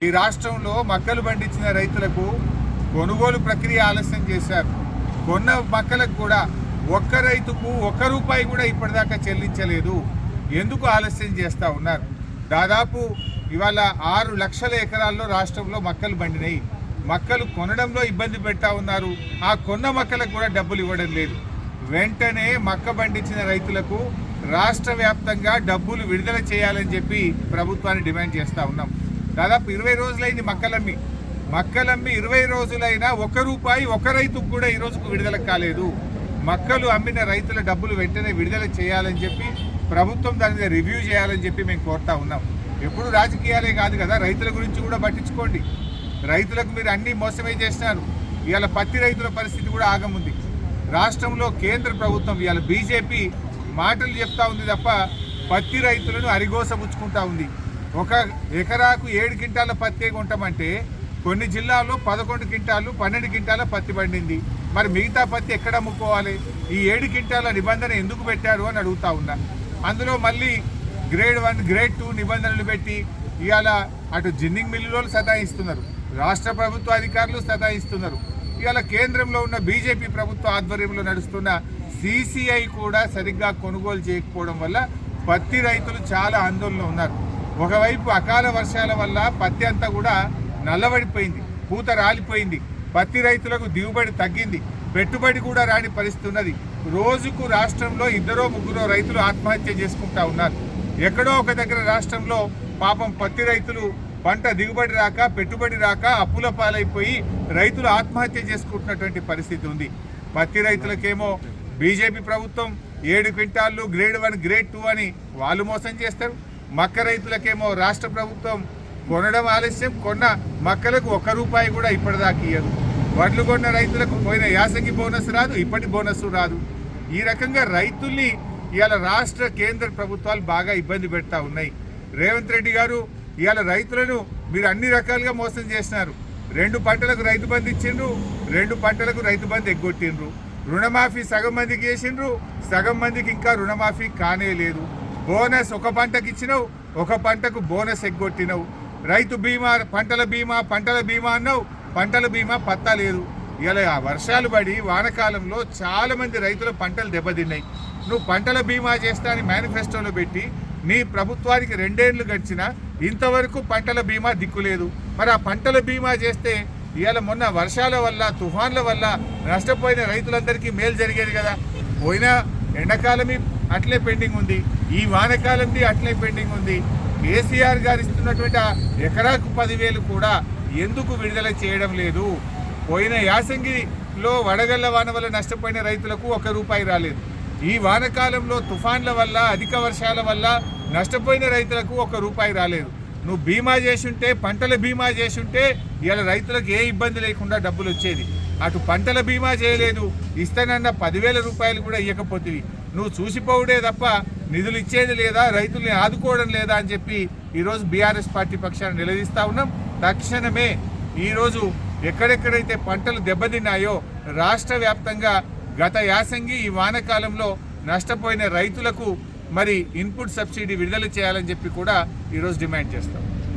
ఈ రాష్ట్రంలో మక్కలు పండించిన రైతులకు కొనుగోలు ప్రక్రియ ఆలస్యం చేశారు. కొన్న మక్కలకు కూడా ఒక్క రైతుకు ₹1 కూడా ఇప్పటిదాకా చెల్లించలేదు. ఎందుకు ఆలస్యం చేస్తూ ఉన్నారు? దాదాపు ఇవాళ 6 లక్షల ఎకరాల్లో రాష్ట్రంలో మక్కలు పండినాయి. మక్కలు కొనడంలో ఇబ్బంది పెడతా ఉన్నారు. ఆ కొన్న మక్కలకు కూడా డబ్బులు ఇవ్వడం లేదు. వెంటనే మక్క పండించిన రైతులకు రాష్ట్ర వ్యాప్తంగా డబ్బులు విడుదల చేయాలని చెప్పి ప్రభుత్వాన్ని డిమాండ్ చేస్తూ ఉన్నాం. దాదాపు 20 రోజులైంది మక్కలమ్మి 20 రోజులైనా ₹1 ఒక రైతుకు కూడా ఈ రోజుకు విడుదల కాలేదు. మక్కలు అమ్మిన రైతుల డబ్బులు వెంటనే విడుదల చేయాలని చెప్పి ప్రభుత్వం దాని మీద రివ్యూ చేయాలని చెప్పి మేము కోరుతా ఉన్నాం. ఎప్పుడు రాజకీయాలే కాదు కదా, రైతుల గురించి కూడా పట్టించుకోండి. రైతులకు మీరు అన్నీ మోసమే చేసినారు. ఇవాళ పత్తి రైతుల పరిస్థితి కూడా ఆగముంది. రాష్ట్రంలో కేంద్ర ప్రభుత్వం ఇవాళ బీజేపీ మాటలు చెప్తా ఉంది తప్ప పత్తి రైతులను అరిగోసపుచ్చుకుంటా ఉంది. ఒక ఎకరాకు 7 క్వింటాల పత్తి కొంటామంటే కొన్ని జిల్లాల్లో 11 క్వింటాలు 12 క్వింటాల పత్తి పండింది. మరి మిగతా పత్తి ఎక్కడ అమ్ముకోవాలి? ఈ 7 క్వింటాల నిబంధన ఎందుకు పెట్టారు అని అడుగుతా ఉన్నా. అందులో మళ్ళీ గ్రేడ్ 1 గ్రేడ్ 2 నిబంధనలు పెట్టి ఇవాళ అటు జిన్నింగ్ మిల్లులు సతాయిస్తున్నారు, రాష్ట్ర ప్రభుత్వ అధికారులు సతాయిస్తున్నారు. ఇవాళ కేంద్రంలో ఉన్న బీజేపీ ప్రభుత్వ ఆధ్వర్యంలో నడుస్తున్న CCI కూడా సరిగ్గా కొనుగోలు చేయకపోవడం వల్ల పత్తి రైతులు చాలా ఆందోళనలో ఉన్నారు. ఒకవైపు అకాల వర్షాల వల్ల పత్తి అంతా కూడా నల్లబడిపోయింది, పూత రాలిపోయింది. పత్తి రైతులకు దిగుబడి తగ్గింది, పెట్టుబడి కూడా రాని పరిస్థితి ఉన్నది. రోజుకు రాష్ట్రంలో 2-3 రైతులు ఆత్మహత్య చేసుకుంటా ఉన్నారు. ఎక్కడో ఒక దగ్గర రాష్ట్రంలో పాపం పత్తి రైతులు పంట దిగుబడి రాక పెట్టుబడి రాక అప్పుల పాలైపోయి రైతులు ఆత్మహత్య చేసుకుంటున్నటువంటి పరిస్థితి ఉంది. పత్తి రైతులకేమో బీజేపీ ప్రభుత్వం 7 క్వింటాళ్ళు గ్రేడ్ 1 గ్రేడ్ 2 అని వాళ్ళు మోసం చేస్తారు. మక్క రైతులకేమో రాష్ట్ర ప్రభుత్వం కొనడం ఆలస్యం, కొన్న మక్కలకు ₹1 కూడా ఇప్పటిదాకా ఇయ్యదు. వడ్లు కొన్న రైతులకు పోయిన యాసంగి బోనస్ రాదు, ఇప్పటి బోనస్ రాదు. ఈ రకంగా రైతుల్ని ఇవాళ రాష్ట్ర కేంద్ర ప్రభుత్వాలు బాగా ఇబ్బంది పెడతా ఉన్నాయి. రేవంత్ రెడ్డి గారు ఇవాళ రైతులను మీరు అన్ని రకాలుగా మోసం చేసినారు. 2 పంటలకు రైతు బంధు ఇచ్చిండ్రు, 2 పంటలకు రైతు బంధు ఎగ్గొట్టిండ్రు. రుణమాఫీ సగం మందికి చేసిండ్రు, సగం మందికి ఇంకా రుణమాఫీ కానే లేదు. బోనస్ ఒక పంటకి ఇచ్చినావు, ఒక పంటకు బోనస్ ఎగ్గొట్టినవు. రైతు బీమా పంటల బీమా అన్నావు, పంటల బీమా పత్తా లేదు. ఇలా వర్షాలు పడి వానకాలంలో చాలా మంది రైతుల పంటలు దెబ్బతిన్నాయి. నువ్వు పంటల బీమా చేస్తా అని మేనిఫెస్టోలో పెట్టి నీ ప్రభుత్వానికి 2 ఏళ్ళు గడిచినా ఇంతవరకు పంటల బీమా దిక్కులేదు. మరి ఆ పంటల బీమా చేస్తే ఇవాళ మొన్న వర్షాల వల్ల తుఫాన్ల వల్ల నష్టపోయిన రైతులందరికీ మేలు జరిగేది కదా. పోయిన ఎండాకాలమే అట్లే పెండింగ్ ఉంది, ఈ వానకాలంది అట్లే పెండింగ్ ఉంది. కేసీఆర్ గారు ఇస్తున్నటువంటి ఎకరాకు 10,000 కూడా ఎందుకు విడుదల చేయడం లేదు? పోయిన యాసంగిలో వడగళ్ల వాన వల్ల నష్టపోయిన రైతులకు ₹1 రాలేదు. ఈ వానకాలంలో తుఫాన్ల వల్ల అధిక వర్షాల వల్ల నష్టపోయిన రైతులకు ₹1 రాలేదు. నువ్వు బీమా చేసుంటే, పంటల బీమా చేసుంటే ఇవాళ రైతులకు ఏ ఇబ్బంది లేకుండా డబ్బులు వచ్చేది. అటు పంటల బీమా చేయలేదు, ఇస్తానన్న ₹10,000 కూడా ఇవ్వకపోతుంది. నువ్వు చూసిపోవుడే తప్ప నిధులు ఇచ్చేది లేదా, రైతుల్ని ఆదుకోవడం లేదా అని చెప్పి ఈరోజు బీఆర్ఎస్ పార్టీ పక్షాన నిలదీస్తూ ఉన్నాం. తక్షణమే ఈరోజు ఎక్కడెక్కడైతే పంటలు దెబ్బతిన్నాయో రాష్ట్ర వ్యాప్తంగా గత యాసంగి ఈ వానకాలంలో నష్టపోయిన రైతులకు మరి ఇన్పుట్ సబ్సిడీ విడుదల చేయాలని చెప్పి కూడా ఈరోజు డిమాండ్ చేస్తాం.